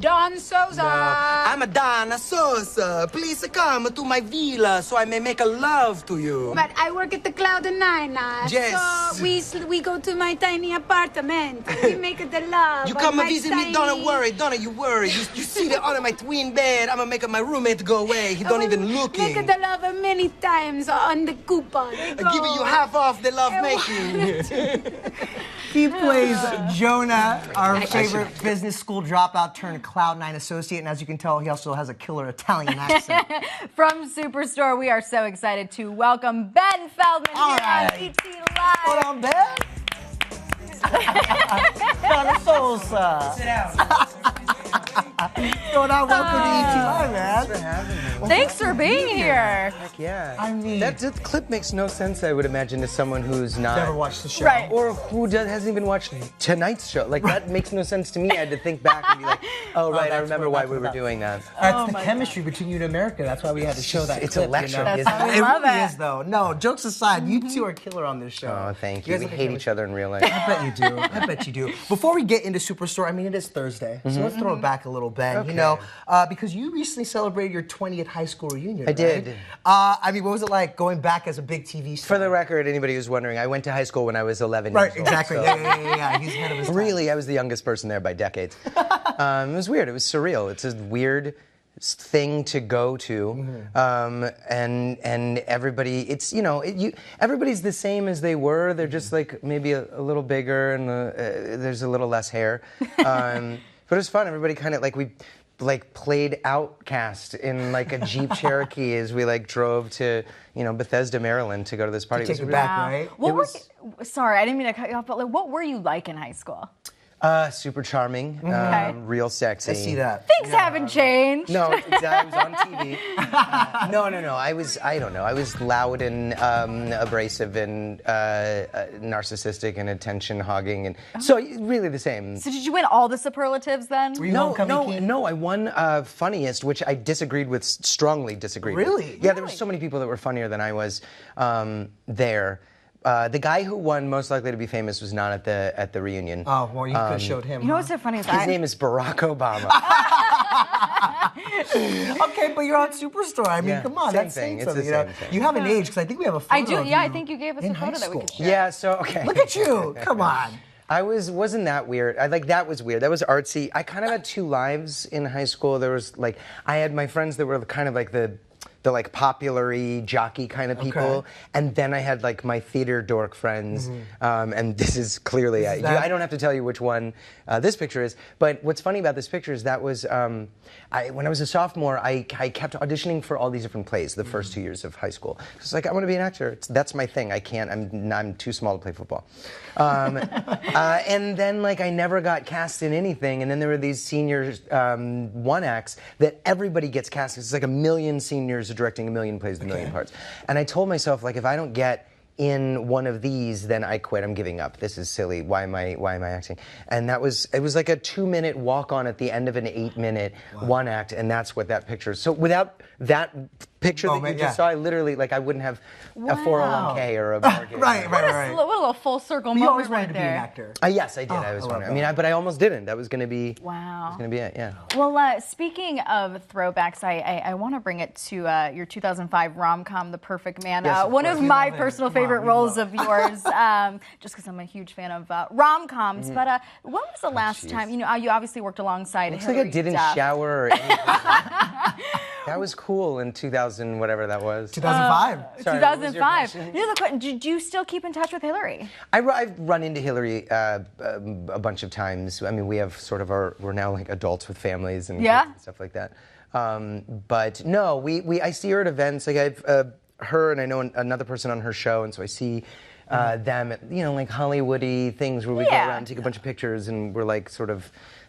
Don Souza. I'm a Donna Sosa. Please come to my villa so I may make a love to you. But I work at the Cloud and Nine. Yes. So we go to my tiny apartment. We make the love. You come and and visit me, Donna, worry. Donna, you worry. You sit under my twin bed. I'm gonna make my roommate go away. He don't even looking. Make the love many times on the coupon. I'm giving you half off the love making. He plays Jonah, our favorite business school dropout turned Cloud9 associate, and as you can tell, he also has a killer Italian accent. From Superstore, we are so excited to welcome Ben Feldman All here right. on etlive. Hold on, Ben. Donna Sosa. Sit down. Jonah, welcome to etlive, man. Thanks for having me. Thanks for being here. Heck yeah. I mean- that clip makes no sense, I would imagine, to someone who's not... Never watched the show. Right. Or who hasn't even watched tonight's show. Like, that makes no sense to me. I had to think back and be like, oh, right, I that's remember what why that's we were about. doing that. That's the chemistry between you and America. That's why we had to show that It's clip, electric, you know? isn't it? We It love really it. is, though. No, jokes aside, you two are killer on this show. Oh, thank you. guys We have a hate chemistry. each other in real life. I bet you do. I bet you do. Before we get into Superstore, I mean, it is Thursday, so let's throw it back a little, Ben. Okay. You know, because you recently celebrated your 20th high school reunion. I did. Right? I mean, what was it like going back as a big TV star? For the record, anybody who's wondering, I went to high school when I was 11 Right, years old. exactly. so- Yeah. He's ahead of his time. Really, I was the youngest person there by decades. It was weird. It was surreal. It's a weird thing to go to, and everybody. It's everybody's the same as they were. They're just like maybe a little bigger and there's a little less hair. But it was fun. Everybody kind of we played Outcast in like a Jeep Cherokee as we drove to Bethesda, Maryland to go to this party. Take It was it really- back, right? What sorry, I didn't mean to cut you off, but what were you like in high school? Super charming, Okay. real sexy. I see that. Things haven't changed. No, I was on TV. No. I don't know. I was loud and abrasive and narcissistic and attention hogging, and so really the same. So did you win all the superlatives then? Were you homecoming king? No. I won funniest, which I strongly disagreed with. Really? Yeah, there were so many people that were funnier than I was there. The guy who won Most Likely to Be Famous was not at the reunion. Oh, well, you could have showed him. You know what's so funny is His name is Barack Obama. Okay, but you're on Superstore. I mean, Yeah, come on, same that's thing. saying It's something. the You know? same thing. You haven't aged because I think we have a photo I do, of yeah, I you think you gave us a in photo high that we school. could share. Yeah, so okay. Look at you! Come on. I wasn't that weird. That was weird. That was artsy. I kind of had two lives in high school. There was I had my friends that were kind of like the popular-y, jockey kind of people, Okay. and then I had my theater dork friends, and this is clearly Is I that- don't have to tell you which one this picture is. But what's funny about this picture is that was when I was a sophomore, I kept auditioning for all these different plays the first 2 years of high school. It's I want to be an actor. That's my thing. I can't. I'm too small to play football. And then I never got cast in anything. And then there were these senior one acts that everybody gets cast. It's like a million seniors directing a million plays, a million parts. And I told myself if I don't get in one of these, then I quit. I'm giving up. This is silly. Why am I acting? And it was like a 2-minute walk on at the end of an 8-minute one act, and that's what that picture is. So without that picture that you just saw, I literally I wouldn't have a 401k or a mortgage. Right. What a little full circle You always moment wanted right to be an there. actor. Yes, I did. I was I love wondering. But I almost didn't. That was going to be. Wow. That was going to be it. Yeah. Well, speaking of throwbacks, I want to bring it to your 2005 rom-com, The Perfect Man. Yes, of one course. of We my love it. personal Come on, favorite we roles love of yours, just because I'm a huge fan of rom-coms. But when was the last time, you obviously worked alongside Looks Hilary like I didn't Duff. shower or anything. That was cool in 2000, whatever that was. 2005. Sorry, what was your 2005. question? Do you still keep in touch with Hillary? I've run into Hillary a bunch of times. I mean, we have we're now adults with families and kids and stuff like that. But no, I see her at events. I've her and I know another person on her show, and so I see them at Hollywoody things where we go around and take a bunch of pictures, and we're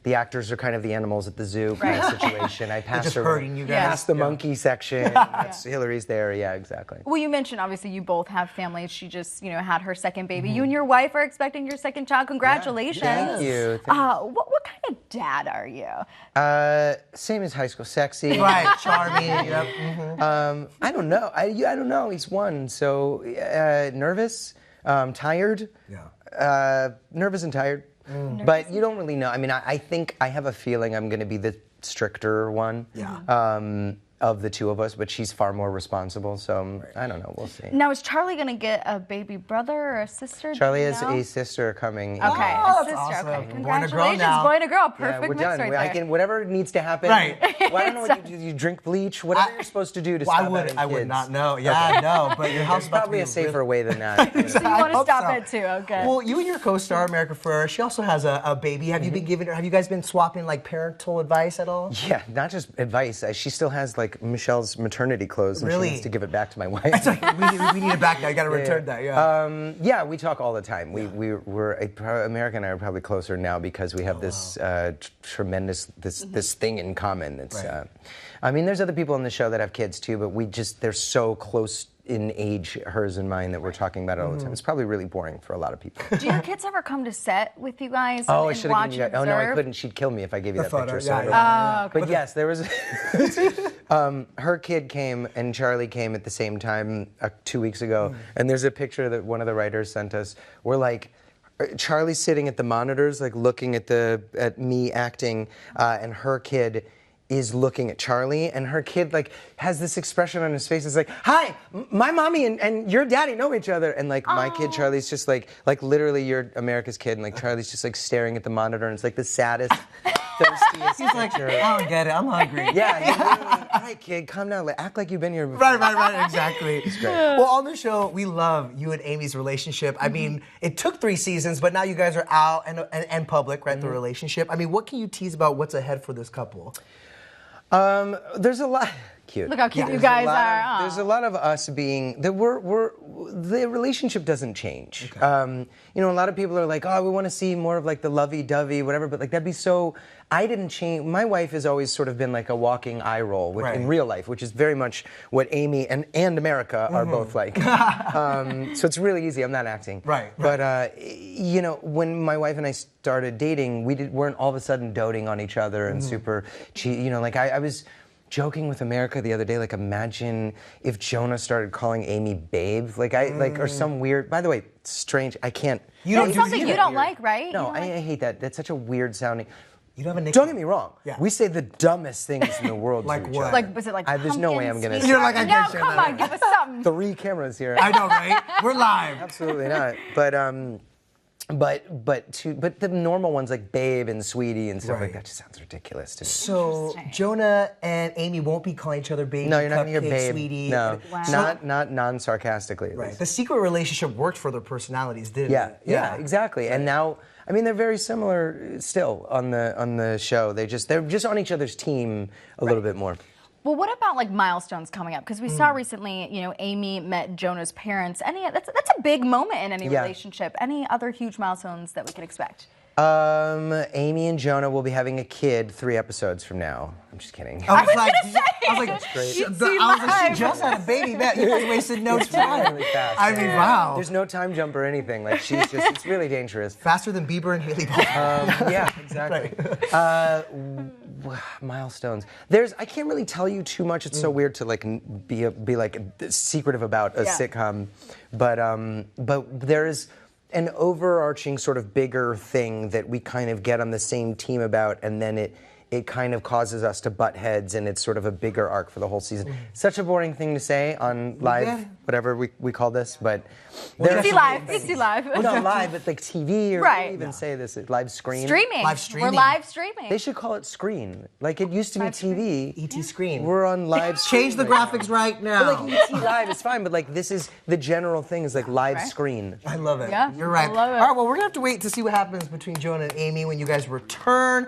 the actors are kind of the animals at the zoo kind of situation. I pass just her herding you guys. past the monkey section. That's Hillary's there. Yeah, exactly. Well, you mentioned obviously you both have families. She just had her second baby. You and your wife are expecting your second child. Congratulations! Thank you. What kind of dad are you? Same as high school, sexy. Right, charming. Yep. Mm-hmm. I don't know. I don't know. He's one. So nervous, tired. Yeah. Nervous and tired. But you don't really know. I mean, I think I have a feeling I'm going to be the stricter one. Of the two of us, but she's far more responsible, so I don't know, we'll see. Now, is Charlie going to get a baby brother or a sister? Charlie has a sister coming. Okay, Oh, a sister. awesome. Okay, Born a girl congratulations, now. boy and a girl. Yeah, Perfect we're mix done. right there. Whatever needs to happen. Right. Well, I don't know what you do. You drink bleach, whatever you're supposed to do to stop having kids. I would not know. Yeah, no, but your house There's is about to probably be a safer way than that. So you want to hope stop so. it too, okay. Well, you and your co-star, America Ferrera, she also has a baby. Have you been giving her, have you guys been swapping like parental advice at all? Yeah, not just advice. She still has like Michelle's maternity clothes, and Really? she needs to give it back to my wife. It's like, we need it back now. You got to return that, Yeah, we talk all the time. America and I are probably closer now because we have this tremendous this thing in common. It's, I mean, there's other people on the show that have kids too, but they're so close in age, hers and mine, that we're talking about it all the time. It's probably really boring for a lot of people. Do your kids ever come to set with you guys? Oh, I and should have watch given you that. and Oh no, I observe? couldn't. She'd kill me if I gave you that photo, picture. So okay. But yes, there was. Her kid came and Charlie came at the same time 2 weeks ago, and there's a picture that one of the writers sent us. We're like, Charlie's sitting at the monitors, like looking at me acting, and her kid is looking at Charlie, and her kid like has this expression on his face. It's like, "Hi, my mommy and your daddy know each other," and like my kid Charlie's just like literally you're America's kid, and like Charlie's just like staring at the monitor, and it's like the saddest, thirstiest. He's like, I don't get it. I'm hungry. Yeah, he's literally, all right, kid, calm down. Like, act like you've been here before. Right, exactly. It's great. Well, on the show, we love you and Amy's relationship. I mean, it took 3 seasons, but now you guys are out and public, right, the relationship. I mean, what can you tease about what's ahead for this couple? There's a lot. Cute. Look how cute you guys are. There's a lot of us being that the relationship doesn't change. Okay. You know, a lot of people are like, oh, we want to see more of like the lovey-dovey, whatever. But like that'd be so. I didn't change. My wife has always sort of been like a walking eye roll in real life, which is very much what Amy and America are both like. So it's really easy. I'm not acting. Right. But you know, when my wife and I started dating, we weren't all of a sudden doting on each other and super. You know, like I was joking with America the other day, like imagine if Jonah started calling Amy babe, or some weird. By the way, strange. I can't. That's something you don't like, right? No, I hate that. That's such a weird sounding. You don't have a nickname. Don't get me wrong. Yeah. We say the dumbest things in the world. Like to each what? other. Like, was it like There's no way I'm gonna. pumpkin You're like, I no, can't share come that. on, give us something. 3 cameras here. I know, right? We're live. Absolutely not. But the normal ones like babe and sweetie and stuff like that just sounds ridiculous to me. So Jonah and Amy won't be calling each other baby. No, you're not gonna hear cupcake, babe. sweetie. No, Wow. not non-sarcastically. At Right. least. The secret relationship worked for their personalities, didn't it? Yeah, exactly. And now, I mean, they're very similar still on the show. They're just on each other's team a little bit more. Well, what about like milestones coming up? Because we saw recently, you know, Amy met Jonah's parents. That's a big moment in any relationship. Any other huge milestones that we can expect? Amy and Jonah will be having a kid 3 episodes from now. I'm just kidding. I was like, she just had a baby. Man, you guys wasted no time. Really fast. I mean, wow. There's no time jump or anything. Like it's really dangerous. Faster than Bieber and Haley Baldwin. Yeah, exactly. Milestones. I can't really tell you too much. It's so weird to like be like secretive about a sitcom, but there is an overarching sort of bigger thing that we kind of get on the same team about, and then it kind of causes us to butt heads, and it's sort of a bigger arc for the whole season. Such a boring thing to say on live, whatever we call this, but It's live. Well, not live, but like TV, or Right. we even say this, live screen. Streaming. Live streaming. We're live streaming. They should call it screen. Like it used to be TV. ET screen. We're on live screen. Change the right graphics right now. now. But like ET live is fine, but like this is the general thing is like live screen. I love it. Yeah, You're right. I love it. All right, well, we're going to have to wait to see what happens between Jonah and Amy when you guys return.